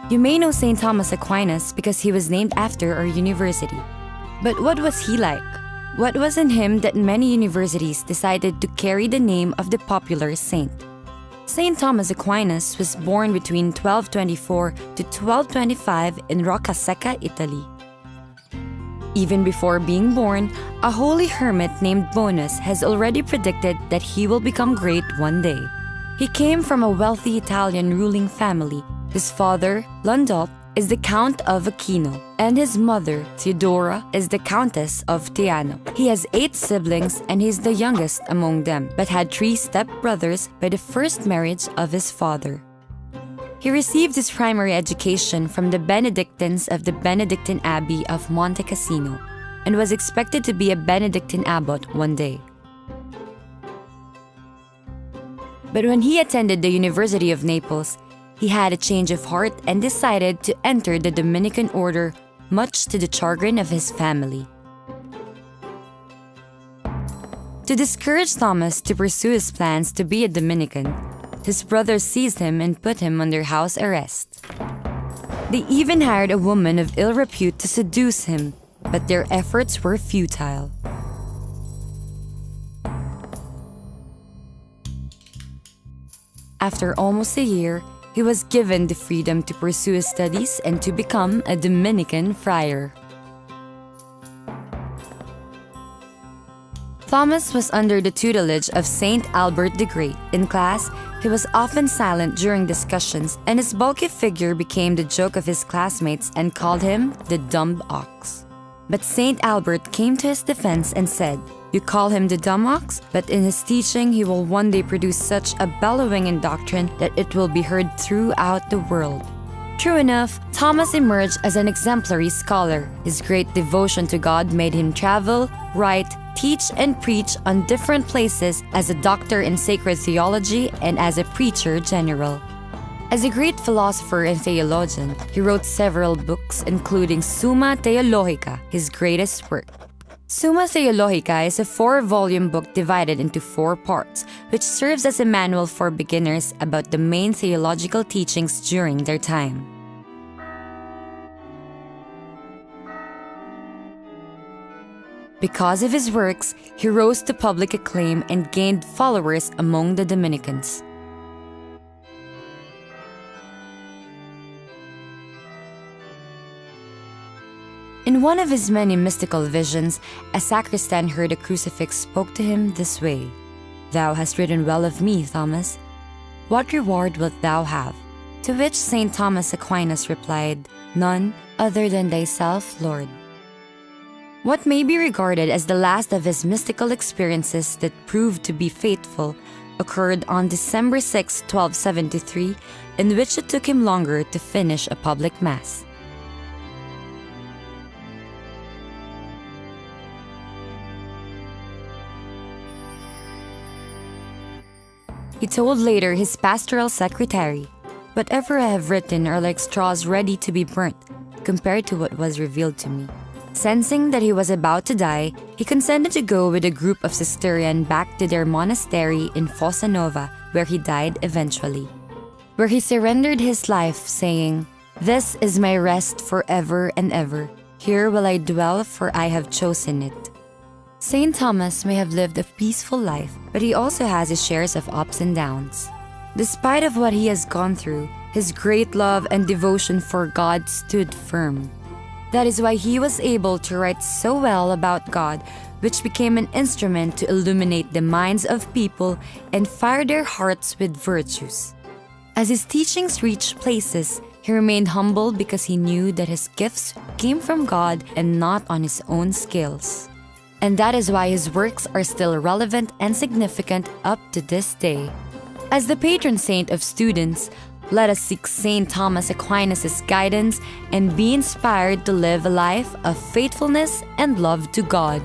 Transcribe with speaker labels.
Speaker 1: You may know St. Thomas Aquinas because he was named after our university. But what was he like? What was in him that many universities decided to carry the name of the popular saint? St. Thomas Aquinas was born between 1224 to 1225 in Roccasecca, Italy. Even before being born, a holy hermit named Bonus has already predicted that he will become great one day. He came from a wealthy Italian ruling family. His father, Landolf, is the Count of Aquino, and his mother, Theodora, is the Countess of Teano. He has 8 siblings and he's the youngest among them, but had 3 step-brothers by the first marriage of his father. He received his primary education from the Benedictines of the Benedictine Abbey of Monte Cassino, and was expected to be a Benedictine abbot one day. But when he attended the University of Naples, he had a change of heart and decided to enter the Dominican order, much to the chagrin of his family. To discourage Thomas to pursue his plans to be a Dominican, his brothers seized him and put him under house arrest. They even hired a woman of ill repute to seduce him, but their efforts were futile. After almost a year, he was given the freedom to pursue his studies and to become a Dominican friar. Thomas was under the tutelage of Saint Albert the Great. In class, he was often silent during discussions, and his bulky figure became the joke of his classmates and called him the dumb ox. But Saint Albert came to his defense and said, "You call him the dumb ox, but in his teaching he will one day produce such a bellowing in doctrine that it will be heard throughout the world." True enough, Thomas emerged as an exemplary scholar. His great devotion to God made him travel, write, teach, and preach on different places as a doctor in sacred theology and as a preacher general. As a great philosopher and theologian, he wrote several books, including Summa Theologica, his greatest work. Summa Theologica is a 4-volume book divided into 4 parts, which serves as a manual for beginners about the main theological teachings during their time. Because of his works, he rose to public acclaim and gained followers among the Dominicans. In one of his many mystical visions, a sacristan heard a crucifix spoke to him this way, "Thou hast written well of me, Thomas. What reward wilt thou have?" To which St. Thomas Aquinas replied, "None other than thyself, Lord." What may be regarded as the last of his mystical experiences that proved to be fateful occurred on December 6, 1273, in which it took him longer to finish a public mass. He told later his pastoral secretary, "Whatever I have written are like straws ready to be burnt, compared to what was revealed to me." Sensing that he was about to die, he consented to go with a group of Cistercian back to their monastery in Fossa Nova, where he died eventually. Where he surrendered his life, saying, "This is my rest forever and ever. Here will I dwell, for I have chosen it." St. Thomas may have lived a peaceful life, but he also has his shares of ups and downs. Despite of what he has gone through, his great love and devotion for God stood firm. That is why he was able to write so well about God, which became an instrument to illuminate the minds of people and fire their hearts with virtues. As his teachings reached places, he remained humble because he knew that his gifts came from God and not on his own skills. And that is why his works are still relevant and significant up to this day. As the patron saint of students, let us seek St. Thomas Aquinas' guidance and be inspired to live a life of faithfulness and love to God.